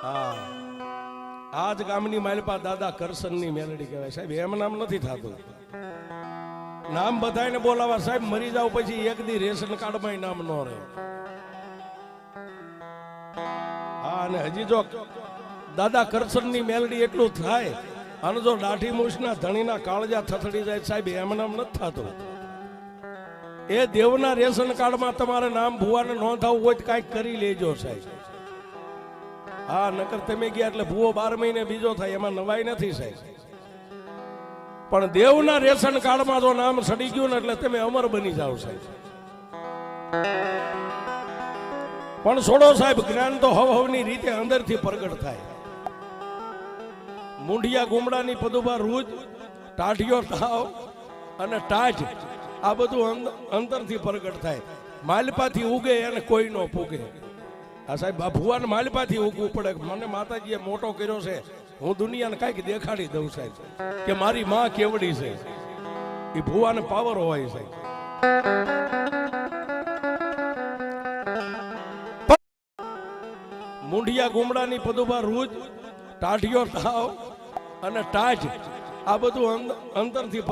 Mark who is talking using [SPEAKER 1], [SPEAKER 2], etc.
[SPEAKER 1] હા, આજ ગામની માલપા દાદા કરશનની મેલડી કહેવાય. સાહેબ એમ નામ નથી થતું. નામ બધાને બોલાવા સાહેબ, મરી જાવ પછી એક દી રેશન કાર્ડમાં નામ ન રહે. હા, અને હજી જો દાદા કરશનની મેલડી એટલું થાય અને જો દાઢી મૂછના ધણીના કાળજા થથડી જાય સાહેબ, એમ નામ નથી થતું. એ દેવના રેશન કાર્ડમાં તમારે નામ ભુવાને નોંધાવવું હોય તો કાંઈક કરી લેજો સાહેબ. હા, નકર તમે ગયા એટલે ભૂવો 12 મહિને બીજો થાય, એમાં નવાઈ નથી સાહેબ. પણ દેવના રેશન કાર્ડમાં જો નામ સડી ગયું ને એટલે તમે અમર બની જાઓ સાહેબ. પણ છોડો સાહેબ, જ્ઞાન તો હવની રીતે અંદરથી પ્રગટ થાય. મૂંઢિયા ગુમડાની પદુબા રૂજ, ટાઢિયો તાવ અને ટાઢ, આ બધું અંતરથી પ્રગટ થાય. માલપાથી ઉગે અને કોઈ નો પૂગે. આ સાહેબ ભુવાને માલપાથી ઉગવું પડે. મને માતાજીએ મોટો કર્યો છે, હું દુનિયાને કાંઈક દેખાડી દઉં સાહેબ કે મારી માં કેવડી છે. એ ભુવાને પાવર હોય સાહેબ. મૂંઢિયા ગુમડાની પદુબા રૂજ, ટાઢિયો તાવ અને ટાઢ, આ બધું અંતરથી